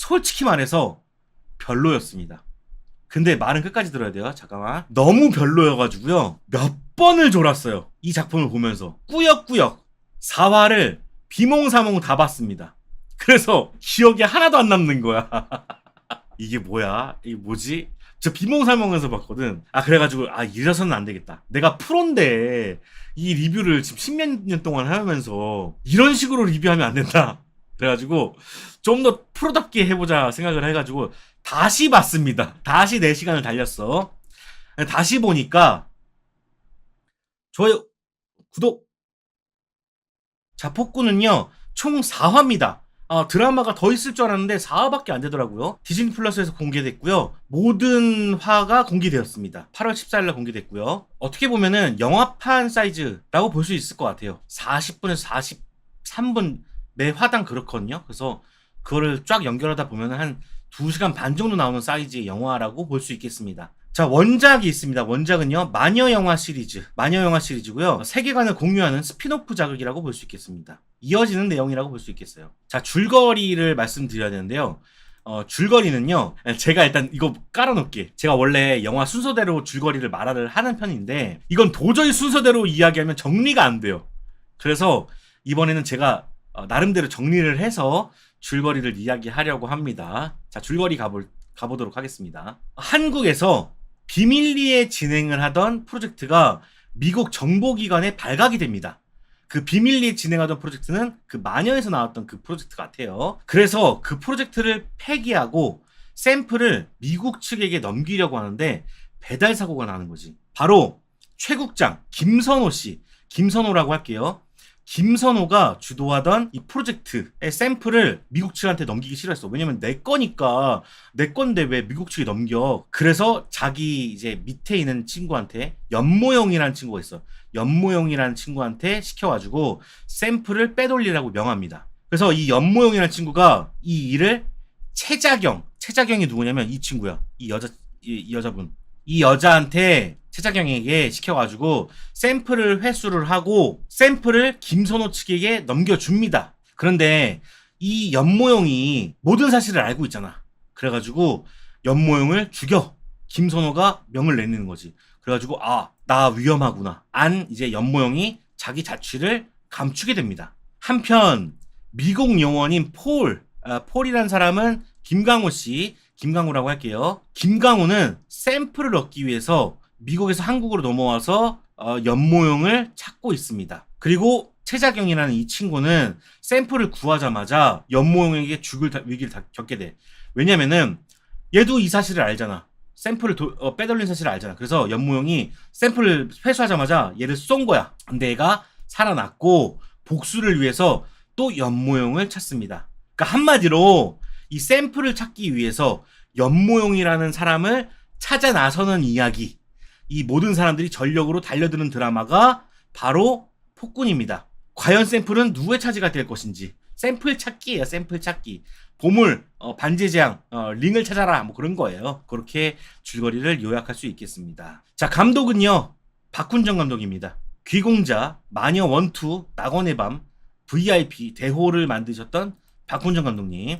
솔직히 말해서 별로였습니다. 근데 말은 끝까지 들어야 돼요. 잠깐만. 너무 별로여가지고요. 몇 번을 졸았어요. 이 작품을 보면서. 꾸역꾸역 4화를 비몽사몽 다 봤습니다. 그래서 기억이 하나도 안 남는 거야. 이게 뭐야? 이게 뭐지? 저 비몽사몽에서 봤거든. 그래가지고 이래서는 안 되겠다. 내가 프로인데 이 리뷰를 지금 십몇 년 동안 하면서 이런 식으로 리뷰하면 안 된다. 그래가지고 좀 더 프로답게 해보자 생각을 해가지고 다시 봤습니다. 다시 4시간을 달렸어. 다시 보니까 좋아요, 구독. 자, 폭군은요 총 4화입니다. 드라마가 더 있을 줄 알았는데 4화밖에 안 되더라고요. 디즈니 플러스에서 공개됐고요. 모든 화가 공개되었습니다. 8월 14일날 공개됐고요. 어떻게 보면은 영화판 사이즈라고 볼 수 있을 것 같아요. 40분에서 43분 매 화당 그렇거든요. 그래서 그거를 쫙 연결하다 보면은 한 2시간 반 정도 나오는 사이즈의 영화라고 볼 수 있겠습니다. 자, 원작이 있습니다. 원작은요, 마녀 영화 시리즈고요. 세계관을 공유하는 스피노프 작업이라고 볼 수 있겠습니다. 이어지는 내용이라고 볼 수 있겠어요. 자, 줄거리를 말씀드려야 되는데요. 줄거리는요, 제가 일단 이거 깔아놓을게. 제가 원래 영화 순서대로 줄거리를 말을 하는 편인데, 이건 도저히 순서대로 이야기하면 정리가 안 돼요. 그래서 이번에는 제가 나름대로 정리를 해서 줄거리를 이야기하려고 합니다. 자, 줄거리 가보도록 하겠습니다. 한국에서 비밀리에 진행을 하던 프로젝트가 미국 정보기관에 발각이 됩니다. 그 비밀리에 진행하던 프로젝트는 그 마녀에서 나왔던 그 프로젝트 같아요. 그래서 그 프로젝트를 폐기하고 샘플을 미국 측에게 넘기려고 하는데 배달 사고가 나는 거지. 바로 최국장 김선호 씨, 김선호라고 할게요. 김선호가 주도하던 이 프로젝트의 샘플을 미국 측한테 넘기기 싫어했어. 왜냐면 내 거니까, 내 건데 왜 미국 측에 넘겨. 그래서 자기 이제 밑에 있는 친구한테, 연모형이라는 친구가 있어. 연모형이라는 친구한테 시켜가지고 샘플을 빼돌리라고 명합니다. 그래서 이 연모형이라는 친구가 이 일을 최자경이 누구냐면 이 친구야. 이 여자분. 이 여자한테, 최자경에게 시켜가지고 샘플을 회수를 하고 샘플을 김선호 측에게 넘겨줍니다. 그런데 이 연모형이 모든 사실을 알고 있잖아. 그래가지고 연모형을 죽여. 김선호가 명을 내리는 거지. 그래가지고 나 위험하구나. 이제 연모형이 자기 자취를 감추게 됩니다. 한편 미국 요원인 폴이라는 사람은 김강호 씨, 김강호라고 할게요. 김강호는 샘플을 얻기 위해서 미국에서 한국으로 넘어와서 연모형을 찾고 있습니다. 그리고 최자경이라는 이 친구는 샘플을 구하자마자 연모형에게 죽을 위기를 겪게 돼. 왜냐면은 얘도 이 사실을 알잖아. 샘플을 빼돌린 사실을 알잖아. 그래서 연모형이 샘플을 회수하자마자 얘를 쏜 거야. 근데 얘가 살아났고 복수를 위해서 또 연모형을 찾습니다. 그러니까 한마디로 이 샘플을 찾기 위해서 연모형이라는 사람을 찾아 나서는 이야기. 이 모든 사람들이 전력으로 달려드는 드라마가 바로 폭군입니다. 과연 샘플은 누구의 차지가 될 것인지. 샘플 찾기예요. 샘플 찾기. 보물, 반지의 링을 찾아라. 뭐 그런 거예요. 그렇게 줄거리를 요약할 수 있겠습니다. 자, 감독은요, 박훈정 감독입니다. 귀공자, 마녀 1, 2, 낙원의 밤, VIP, 대호를 만드셨던 박훈정 감독님.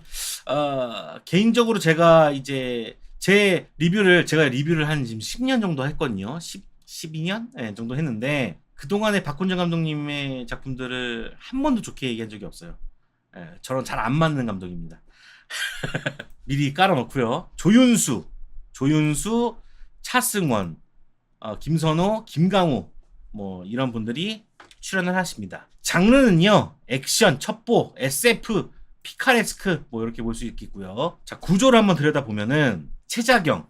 개인적으로 제가 이제 제가 리뷰를 한 지금 10년 정도 했거든요. 12년? 네, 정도 했는데, 그동안에 박훈정 감독님의 작품들을 한 번도 좋게 얘기한 적이 없어요. 저랑 잘 안 맞는 감독입니다. 미리 깔아놓고요. 조윤수, 차승원, 김선호, 김강호, 뭐, 이런 분들이 출연을 하십니다. 장르는요, 액션, 첩보, SF, 피카레스크, 뭐, 이렇게 볼 수 있겠고요. 자, 구조를 한번 들여다보면은, 최자경,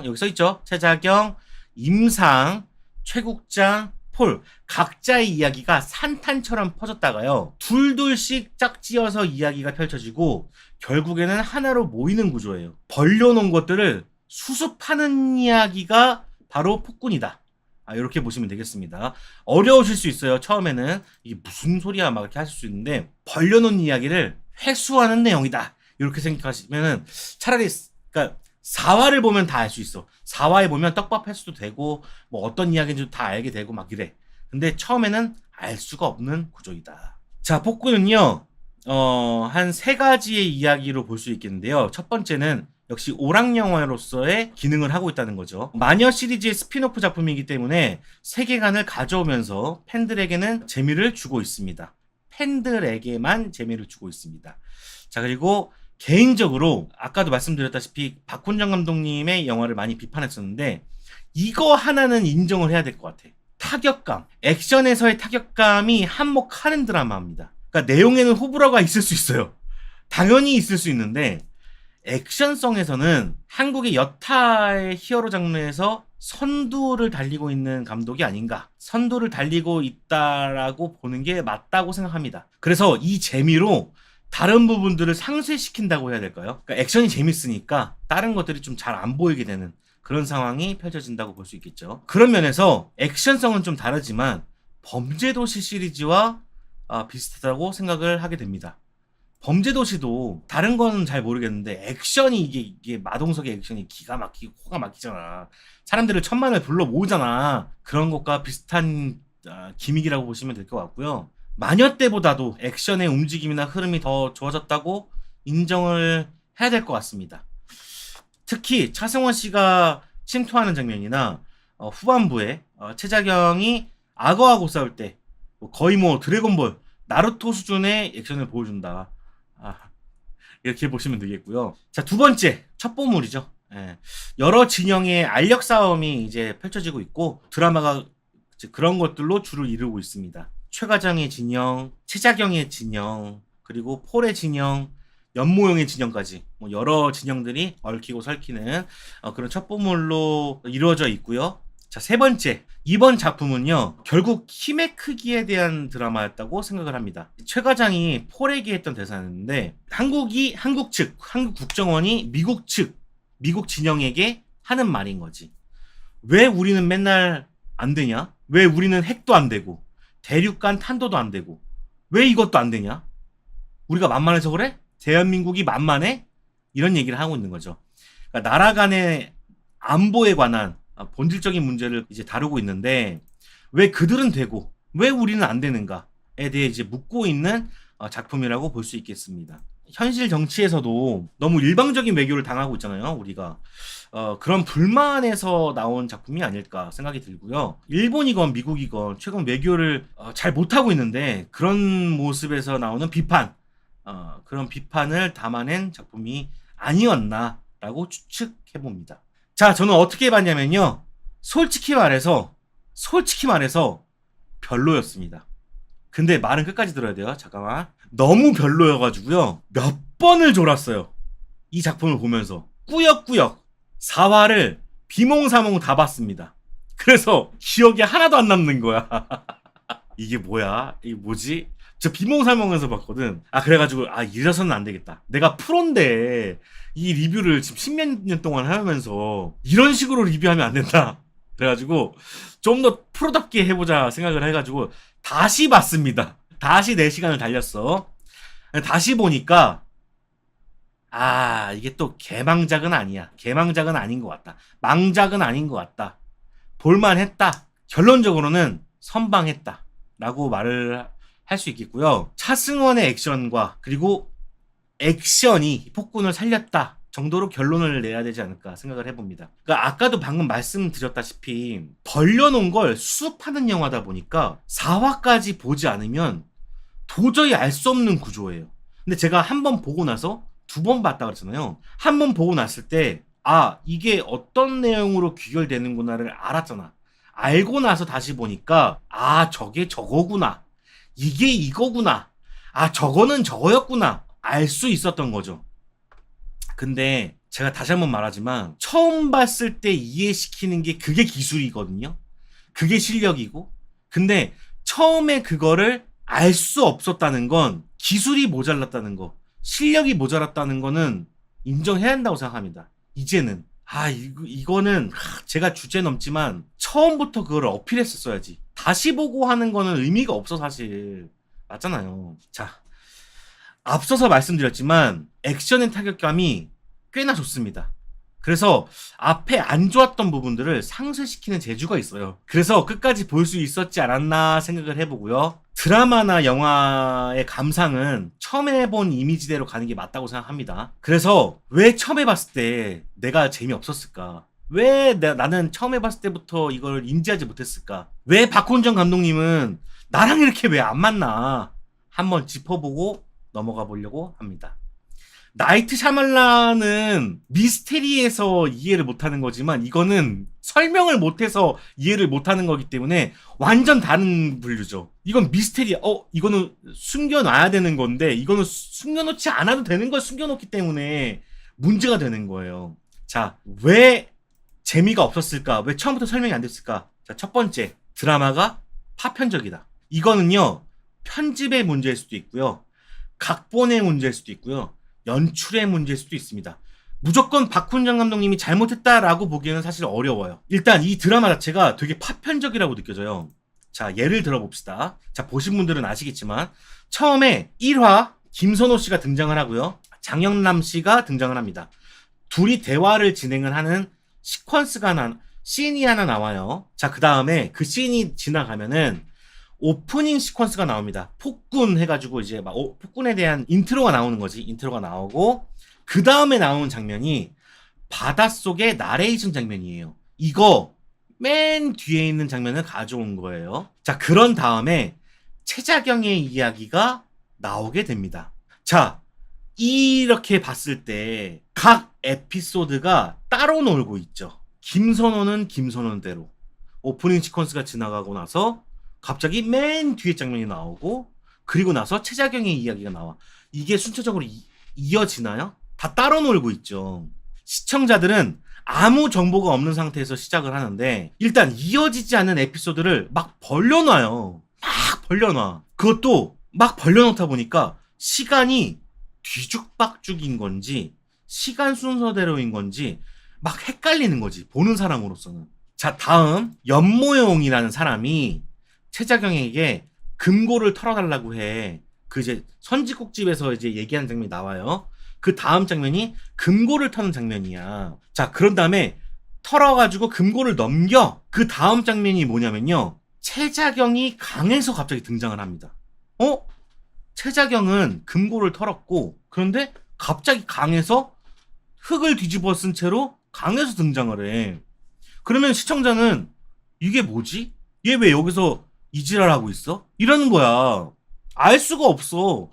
여기 써있죠? 최자경, 임상, 최국장, 폴, 각자의 이야기가 산탄처럼 퍼졌다가요, 둘둘씩 짝지어서 이야기가 펼쳐지고 결국에는 하나로 모이는 구조예요. 벌려놓은 것들을 수습하는 이야기가 바로 폭군이다. 이렇게 보시면 되겠습니다. 어려우실 수 있어요. 처음에는 이게 무슨 소리야 막 이렇게 하실 수 있는데, 벌려놓은 이야기를 회수하는 내용이다. 이렇게 생각하시면은 차라리, 그러니까 4화를 보면 다 알 수 있어. 4화에 보면 떡밥 회수도 되고 뭐 어떤 이야기인지 다 알게 되고 막 이래. 근데 처음에는 알 수가 없는 구조이다. 자, 폭군은요, 한 세 가지의 이야기로 볼 수 있겠는데요. 첫 번째는 역시 오락 영화로서의 기능을 하고 있다는 거죠. 마녀 시리즈의 스피노프 작품이기 때문에 세계관을 가져오면서 팬들에게는 재미를 주고 있습니다. 팬들에게만 재미를 주고 있습니다. 자, 그리고 개인적으로 아까도 말씀드렸다시피 박훈정 감독님의 영화를 많이 비판했었는데 이거 하나는 인정을 해야 될 것 같아. 타격감, 액션에서의 타격감이 한몫하는 드라마입니다. 그러니까 내용에는 호불호가 있을 수 있어요. 당연히 있을 수 있는데 액션성에서는 한국의 여타의 히어로 장르에서 선두를 달리고 있는 감독이 아닌가, 선두를 달리고 있다라고 보는 게 맞다고 생각합니다. 그래서 이 재미로 다른 부분들을 상쇄시킨다고 해야 될까요? 그러니까 액션이 재밌으니까 다른 것들이 좀 잘 안 보이게 되는 그런 상황이 펼쳐진다고 볼 수 있겠죠. 그런 면에서 액션성은 좀 다르지만 범죄도시 시리즈와 비슷하다고 생각을 하게 됩니다. 범죄도시도 다른 거는 잘 모르겠는데 액션이 이게 마동석의 액션이 기가 막히고 코가 막히잖아. 사람들을 천만을 불러 모으잖아. 그런 것과 비슷한 기믹이라고 보시면 될 것 같고요. 마녀 때보다도 액션의 움직임이나 흐름이 더 좋아졌다고 인정을 해야 될 것 같습니다. 특히 차승원 씨가 침투하는 장면이나 후반부에 최자경이 악어하고 싸울 때 거의 뭐 드래곤볼, 나루토 수준의 액션을 보여준다. 이렇게 보시면 되겠고요. 자, 두 번째, 첩보물이죠. 예. 여러 진영의 알력 싸움이 이제 펼쳐지고 있고 드라마가 그런 것들로 주를 이루고 있습니다. 최과장의 진영, 최자경의 진영, 그리고 폴의 진영, 연모형의 진영까지 뭐 여러 진영들이 얽히고 설키는 그런 첩보물로 이루어져 있고요. 자, 세 번째, 이번 작품은요 결국 힘의 크기에 대한 드라마였다고 생각을 합니다. 최 과장이 폴에게 했던 대사였는데 한국 국정원이 미국 진영에게 하는 말인 거지. 왜 우리는 맨날 안 되냐? 왜 우리는 핵도 안 되고 대륙간 탄도도 안 되고 왜 이것도 안 되냐? 우리가 만만해서 그래? 대한민국이 만만해? 이런 얘기를 하고 있는 거죠. 그러니까 나라 간의 안보에 관한 본질적인 문제를 이제 다루고 있는데 왜 그들은 되고 왜 우리는 안 되는가에 대해 이제 묻고 있는 작품이라고 볼 수 있겠습니다. 현실 정치에서도 너무 일방적인 외교를 당하고 있잖아요, 우리가. 그런 불만에서 나온 작품이 아닐까 생각이 들고요. 일본이건 미국이건 최근 외교를 잘 못하고 있는데 그런 모습에서 나오는 비판, 그런 비판을 담아낸 작품이 아니었나라고 추측해봅니다. 자, 저는 어떻게 봤냐면요. 솔직히 말해서 별로였습니다. 근데 말은 끝까지 들어야 돼요. 잠깐만. 너무 별로여가지고요. 몇 번을 졸았어요. 이 작품을 보면서. 꾸역꾸역. 4화를 비몽사몽 다 봤습니다. 그래서 기억이 하나도 안 남는 거야. 이게 뭐야? 이게 뭐지? 저 비몽사몽에서 봤거든. 그래가지고 이래서는 안 되겠다. 내가 프로인데 이 리뷰를 지금 십몇 년 동안 하면서 이런 식으로 리뷰하면 안 된다. 그래가지고 좀 더 프로답게 해보자 생각을 해가지고 다시 봤습니다. 다시 4시간을 달렸어. 다시 보니까 이게 또 개망작은 아니야. 개망작은 아닌 것 같다. 망작은 아닌 것 같다. 볼만했다. 결론적으로는 선방했다 라고 말을 할 수 있겠고요. 차승원의 액션과 그리고 액션이 폭군을 살렸다 정도로 결론을 내야 되지 않을까 생각을 해봅니다. 그러니까 아까도 방금 말씀드렸다시피 벌려놓은 걸 수습하는 영화다 보니까 4화까지 보지 않으면 도저히 알 수 없는 구조예요. 근데 제가 한 번 보고 나서 2번 봤다 그랬잖아요. 한 번 보고 났을 때 이게 어떤 내용으로 귀결되는구나를 알았잖아. 알고 나서 다시 보니까 저게 저거구나. 이게 이거구나. 저거는 저거였구나. 알 수 있었던 거죠. 근데 제가 다시 한번 말하지만 처음 봤을 때 이해시키는 게 그게 기술이거든요. 그게 실력이고. 근데 처음에 그거를 알 수 없었다는 건 기술이 모자랐다는 거, 실력이 모자랐다는 거는 인정해야 한다고 생각합니다. 이제는. 이거는 제가 주제 넘지만 처음부터 그걸 어필했었어야지. 다시 보고 하는 거는 의미가 없어 사실. 맞잖아요. 자, 앞서서 말씀드렸지만 액션의 타격감이 꽤나 좋습니다. 그래서 앞에 안 좋았던 부분들을 상쇄시키는 재주가 있어요. 그래서 끝까지 볼 수 있었지 않았나 생각을 해보고요. 드라마나 영화의 감상은 처음 해본 이미지대로 가는 게 맞다고 생각합니다. 그래서 왜 처음 해봤을 때 내가 재미없었을까? 왜 나는 처음 해봤을 때부터 이걸 인지하지 못했을까? 왜 박훈정 감독님은 나랑 이렇게 왜 안 맞나? 한번 짚어보고 넘어가 보려고 합니다. 나이트 샤말란은 미스테리에서 이해를 못하는 거지만 이거는 설명을 못해서 이해를 못하는 거기 때문에 완전 다른 분류죠. 이건 미스테리야. 이거는 숨겨놔야 되는 건데 이거는 숨겨놓지 않아도 되는 걸 숨겨놓기 때문에 문제가 되는 거예요. 자, 왜 재미가 없었을까? 왜 처음부터 설명이 안 됐을까? 자, 첫 번째, 드라마가 파편적이다. 이거는요, 편집의 문제일 수도 있고요, 각본의 문제일 수도 있고요, 연출의 문제일 수도 있습니다. 무조건 박훈정 감독님이 잘못했다라고 보기에는 사실 어려워요. 일단 이 드라마 자체가 되게 파편적이라고 느껴져요. 자, 예를 들어봅시다. 자, 보신 분들은 아시겠지만 처음에 1화 김선호 씨가 등장을 하고요, 장영남 씨가 등장을 합니다. 둘이 대화를 진행을 하는 씬이 하나 나와요. 자, 그 다음에 그 씬이 지나가면은 오프닝 시퀀스가 나옵니다. 폭군 해가지고 이제 막 폭군에 대한 인트로가 나오는 거지. 인트로가 나오고 그 다음에 나오는 장면이 바닷속의 나레이션 장면이에요. 이거 맨 뒤에 있는 장면을 가져온 거예요. 자, 그런 다음에 최자경의 이야기가 나오게 됩니다. 자, 이렇게 봤을 때 각 에피소드가 따로 놀고 있죠. 김선호는 김선호대로 오프닝 시퀀스가 지나가고 나서 갑자기 맨 뒤에 장면이 나오고 그리고 나서 최자경의 이야기가 나와. 이게 순차적으로 이어지나요? 다 따로 놀고 있죠. 시청자들은 아무 정보가 없는 상태에서 시작을 하는데 일단 이어지지 않는 에피소드를 막 벌려놔요. 막 벌려놔. 그것도 막 벌려놓다 보니까 시간이 뒤죽박죽인 건지 시간 순서대로인 건지 막 헷갈리는 거지. 보는 사람으로서는. 자, 다음 연모용이라는 사람이 최자경에게 금고를 털어달라고 해. 그 이제 선지국집에서 이제 얘기하는 장면이 나와요. 그 다음 장면이 금고를 터는 장면이야. 자, 그런 다음에 털어가지고 금고를 넘겨. 그 다음 장면이 뭐냐면요, 최자경이 강에서 갑자기 등장을 합니다. 최자경은 금고를 털었고 그런데 갑자기 강에서 흙을 뒤집어 쓴 채로 강에서 등장을 해. 그러면 시청자는 이게 뭐지? 얘 왜 여기서 이지랄하고 있어? 이러는 거야. 알 수가 없어.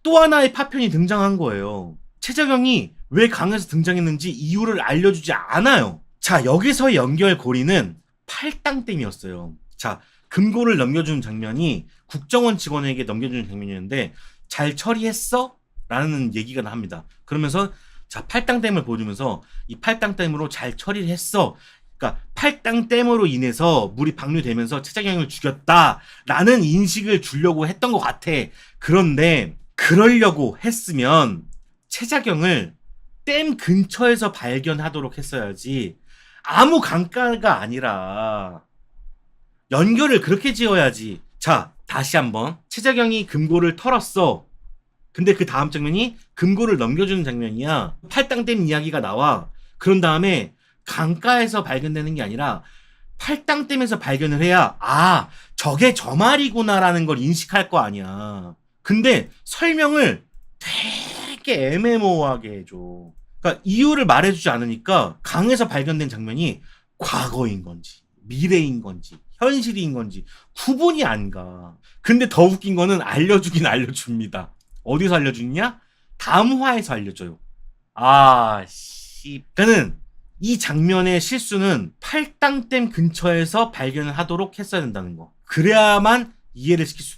또 하나의 파편이 등장한 거예요. 최자경이 왜 강에서 등장했는지 이유를 알려주지 않아요. 자, 여기서의 연결고리는 팔당댐이었어요. 자, 금고를 넘겨주는 장면이 국정원 직원에게 넘겨주는 장면이었는데 잘 처리했어? 라는 얘기가 합니다. 그러면서 자, 팔당댐을 보여주면서 이 팔당댐으로 잘 처리를 했어. 그러니까 팔당댐으로 인해서 물이 방류되면서 최자경을 죽였다라는 인식을 주려고 했던 것 같아. 그런데 그러려고 했으면 최자경을 댐 근처에서 발견하도록 했어야지. 아무 강가가 아니라 연결을 그렇게 지어야지. 자, 다시 한번. 최자경이 금고를 털었어. 근데 그 다음 장면이 금고를 넘겨주는 장면이야. 팔당댐 이야기가 나와. 그런 다음에 강가에서 발견되는 게 아니라 팔당댐에서 발견을 해야 저게 저 말이구나라는 걸 인식할 거 아니야. 근데 설명을 되게 애매모호하게 해줘. 그러니까 이유를 말해주지 않으니까 강에서 발견된 장면이 과거인 건지 미래인 건지 현실인 건지 구분이 안 가. 근데 더 웃긴 거는 알려주긴 알려줍니다. 어디서 알려주냐? 다음 화에서 알려줘요. 그러니까는 이 장면의 실수는 팔당댐 근처에서 발견을 하도록 했어야 된다는 거. 그래야만 이해를 시킬 수.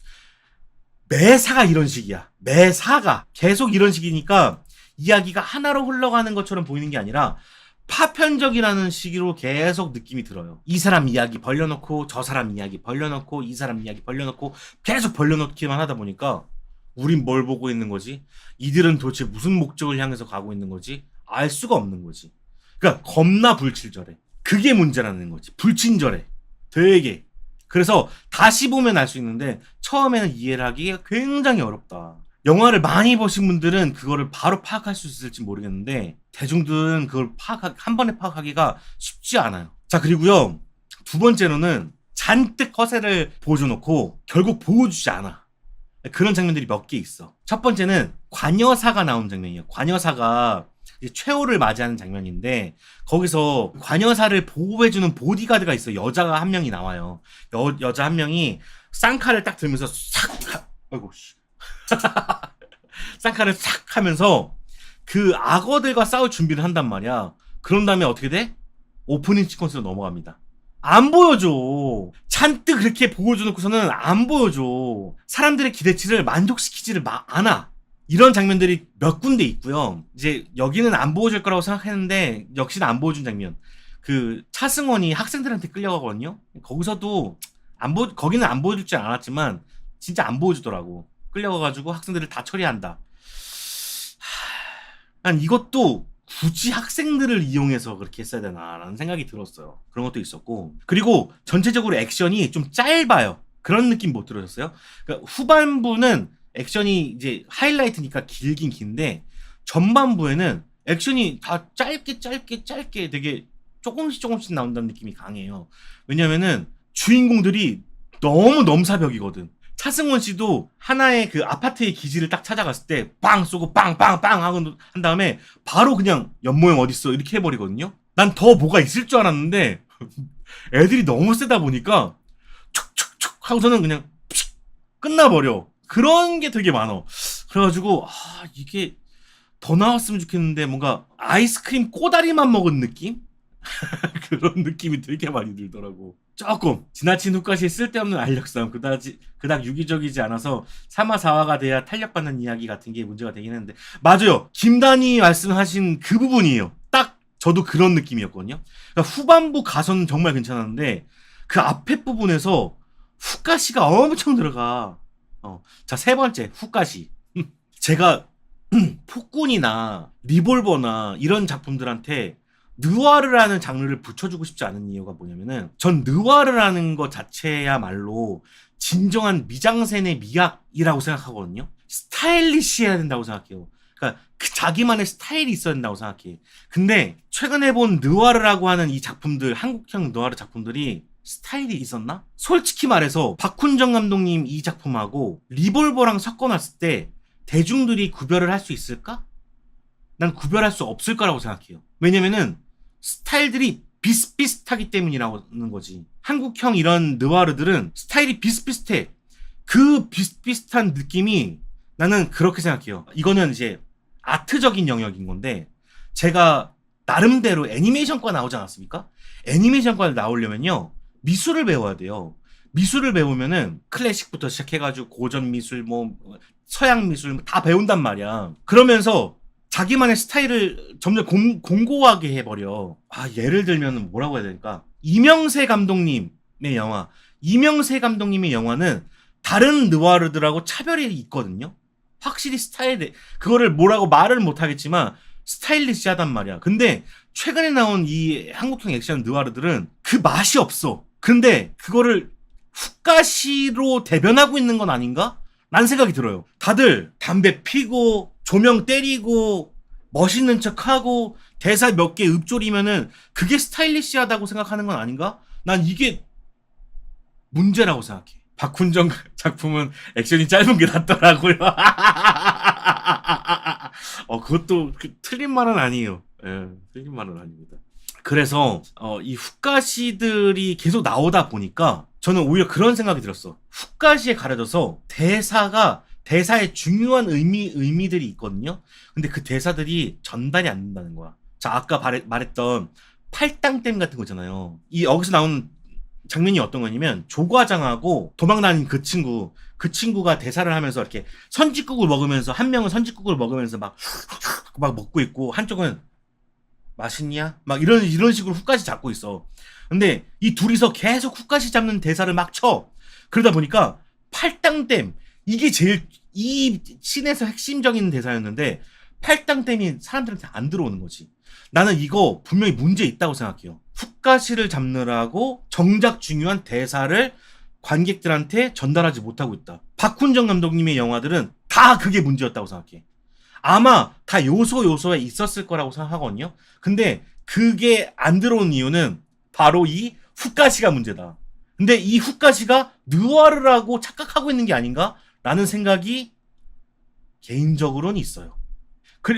매사가 이런 식이야. 매사가 계속 이런 식이니까 이야기가 하나로 흘러가는 것처럼 보이는 게 아니라 파편적이라는 식으로 계속 느낌이 들어요. 이 사람 이야기 벌려놓고 저 사람 이야기 벌려놓고 이 사람 이야기 벌려놓고 계속 벌려놓기만 하다 보니까 우린 뭘 보고 있는 거지? 이들은 도대체 무슨 목적을 향해서 가고 있는 거지? 알 수가 없는 거지. 그러니까 겁나 불친절해. 그게 문제라는 거지. 불친절해. 되게. 그래서 다시 보면 알 수 있는데 처음에는 이해를 하기가 굉장히 어렵다. 영화를 많이 보신 분들은 그거를 바로 파악할 수 있을지 모르겠는데 대중들은 그걸 한 번에 파악하기가 쉽지 않아요. 자, 그리고요, 두 번째로는 잔뜩 허세를 보여줘놓고 결국 보여주지 않아. 그런 장면들이 몇 개 있어. 첫 번째는 관여사가 나오는 장면이에요. 관여사가 이제 최후를 맞이하는 장면인데 거기서 관여사를 보호해주는 보디가드가 있어. 여자가 한 명이 나와요. 여자 한 명이 쌍칼을 딱 들면서 싹 아이고 씨. 쌍칼을 싹 하면서 그 악어들과 싸울 준비를 한단 말이야. 그런 다음에 어떻게 돼? 오프닝 시퀀스로 넘어갑니다. 안 보여줘. 잔뜩 그렇게 보여줘놓고서는 안 보여줘. 사람들의 기대치를 만족시키지를 않아. 이런 장면들이 몇 군데 있고요. 이제 여기는 안 보여줄 거라고 생각했는데 역시나 안 보여준 장면. 그 차승원이 학생들한테 끌려가거든요. 거기서도 거기는 안 보여줄지 않았지만 진짜 안 보여주더라고. 끌려가가지고 학생들을 다 처리한다. 난 이것도 굳이 학생들을 이용해서 그렇게 했어야 되나라는 생각이 들었어요. 그런 것도 있었고. 그리고 전체적으로 액션이 좀 짧아요. 그런 느낌 못 들으셨어요? 그러니까 후반부는 액션이 이제 하이라이트니까 길긴 긴데 전반부에는 액션이 다 짧게 되게 조금씩 나온다는 느낌이 강해요. 왜냐면은 주인공들이 너무 넘사벽이거든. 차승원 씨도 하나의 그 아파트의 기지를 딱 찾아갔을 때 빵 쏘고 빵빵빵 하고 한 다음에 바로 그냥 연모형 어딨어 이렇게 해버리거든요. 난 더 뭐가 있을 줄 알았는데 애들이 너무 세다 보니까 촉촉촉 하고서는 그냥 끝나버려. 그런 게 되게 많아. 그래가지고 이게 더 나왔으면 좋겠는데 뭔가 아이스크림 꼬다리만 먹은 느낌? 그런 느낌이 되게 많이 들더라고. 조금 지나친 후까지 쓸데없는 알력싸움 그닥 유기적이지 않아서 3화 4화가 돼야 탄력받는 이야기 같은 게 문제가 되긴 했는데 맞아요. 김단이 말씀하신 그 부분이에요. 딱 저도 그런 느낌이었거든요. 그러니까 후반부 가서는 정말 괜찮았는데 그 앞에 부분에서 후가시가 엄청 들어가. 자, 세 번째 후가시. 제가 폭군이나 리볼버나 이런 작품들한테 느와르라는 장르를 붙여주고 싶지 않은 이유가 뭐냐면은 전 느와르라는 것 자체야말로 진정한 미장센의 미학이라고 생각하거든요. 스타일리시해야 된다고 생각해요. 그러니까 그 자기만의 스타일이 있어야 된다고 생각해. 근데 최근에 본 느와르라고 하는 이 작품들, 한국형 느와르 작품들이 스타일이 있었나? 솔직히 말해서 박훈정 감독님 이 작품하고 리볼버랑 섞어놨을 때 대중들이 구별을 할 수 있을까? 난 구별할 수 없을 거라고 생각해요. 왜냐면은 스타일들이 비슷비슷하기 때문이라는 거지. 한국형 이런 느와르들은 스타일이 비슷비슷해. 그 비슷비슷한 느낌이 나는 그렇게 생각해요. 이거는 이제 아트적인 영역인 건데 제가 나름대로 애니메이션과 나오지 않았습니까? 애니메이션과를 나오려면요 미술을 배워야 돼요. 미술을 배우면은 클래식부터 시작해가지고 고전 미술 뭐 서양 미술 다 배운단 말이야. 그러면서 자기만의 스타일을 점점 공고하게 해버려. 예를 들면 뭐라고 해야 될까? 이명세 감독님의 영화는 다른 느와르들하고 차별이 있거든요. 확실히 그거를 뭐라고 말을 못하겠지만 스타일리시하단 말이야. 근데 최근에 나온 이 한국형 액션 느와르들은 그 맛이 없어. 근데 그거를 후가시로 대변하고 있는 건 아닌가? 라는 생각이 들어요. 다들 담배 피고 조명 때리고 멋있는 척하고 대사 몇 개 읊조리면은 그게 스타일리시하다고 생각하는 건 아닌가? 난 이게 문제라고 생각해. 박훈정 작품은 액션이 짧은 게 낫더라고요. 그것도 틀린 말은 아니에요. 틀린 말은 아닙니다. 그래서 이 후가시들이 계속 나오다 보니까 저는 오히려 그런 생각이 들었어. 후가시에 가려져서 대사에 중요한 의미들이 있거든요. 근데 그 대사들이 전달이 안 된다는 거야. 자, 아까 말했던 팔당댐 같은 거 있잖아요. 여기서 나오는 장면이 어떤 거냐면 조과장하고 도망다닌 그 친구가 대사를 하면서 이렇게 선짓국을 먹으면서 한 명은 선짓국을 먹으면서 막 먹고 있고 한쪽은 맛있냐? 막 이런 식으로 후까지 잡고 있어. 근데 이 둘이서 계속 후까지 잡는 대사를 막 쳐. 그러다 보니까 팔당댐 이게 제일 이 씬에서 핵심적인 대사였는데 팔당댐이 사람들한테 안 들어오는 거지. 나는 이거 분명히 문제 있다고 생각해요. 후가시를 잡느라고 정작 중요한 대사를 관객들한테 전달하지 못하고 있다. 박훈정 감독님의 영화들은 다 그게 문제였다고 생각해. 아마 다 요소에 있었을 거라고 생각하거든요. 근데 그게 안 들어온 이유는 바로 이 후가시가 문제다. 근데 이 후까지가 느와르라고 착각하고 있는 게 아닌가? 라는 생각이 개인적으로는 있어요.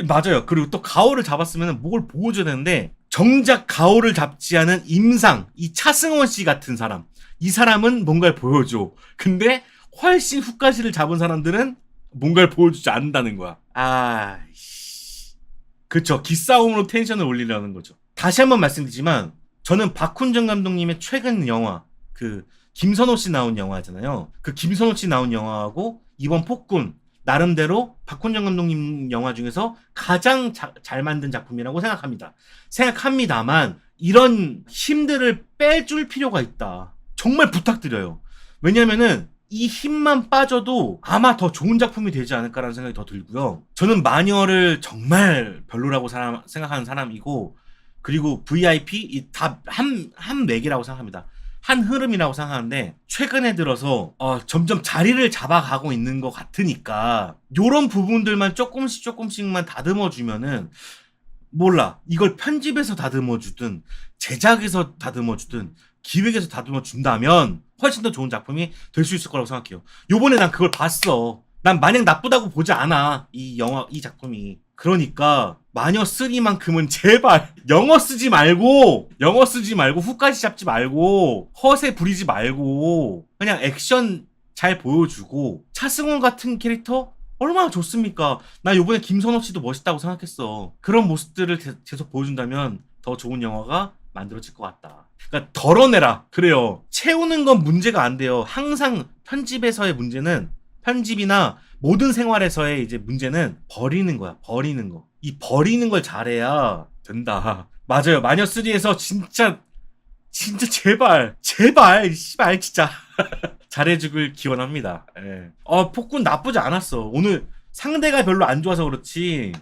맞아요. 그리고 또 가오를 잡았으면 뭘 보여줘야 되는데, 정작 가오를 잡지 않은 임상, 이 차승원 씨 같은 사람. 이 사람은 뭔가를 보여줘. 근데 훨씬 후까지를 잡은 사람들은 뭔가를 보여주지 않는다는 거야. 그쵸. 기싸움으로 텐션을 올리려는 거죠. 다시 한번 말씀드리지만, 저는 박훈정 감독님의 최근 영화, 김선호 씨 나온 영화잖아요. 그 김선호 씨 나온 영화하고 이번 폭군, 나름대로 박훈정 감독님 영화 중에서 가장 잘 만든 작품이라고 생각합니다만, 이런 힘들을 빼줄 필요가 있다. 정말 부탁드려요. 왜냐면은 이 힘만 빠져도 아마 더 좋은 작품이 되지 않을까라는 생각이 더 들고요. 저는 마녀를 정말 별로라고 생각하는 사람이고, 그리고 VIP 한 맥이라고 생각합니다. 한 흐름이라고 생각하는데, 최근에 들어서 점점 자리를 잡아가고 있는 것 같으니까 요런 부분들만 조금씩만 다듬어주면은, 몰라, 이걸 편집에서 다듬어주든 제작에서 다듬어주든 기획에서 다듬어준다면 훨씬 더 좋은 작품이 될 수 있을 거라고 생각해요. 요번에 난 그걸 봤어. 난 마냥 나쁘다고 보지 않아, 이 작품이. 그러니까 마녀 3만큼은 제발 영어 쓰지 말고 후까지 잡지 말고 허세 부리지 말고 그냥 액션 잘 보여주고, 차승원 같은 캐릭터 얼마나 좋습니까? 나 요번에 김선호 씨도 멋있다고 생각했어. 그런 모습들을 계속 보여준다면 더 좋은 영화가 만들어질 것 같다. 그러니까 덜어내라. 그래요. 채우는 건 문제가 안 돼요. 항상 편집에서의 문제는, 편집이나 모든 생활에서의 이제 문제는 버리는 거야. 버리는 거. 이 버리는 걸 잘해야 된다. 맞아요. 마녀 3에서 진짜 제발 씨발 진짜 잘해주길 기원합니다. 예. 폭군 나쁘지 않았어. 오늘 상대가 별로 안 좋아서 그렇지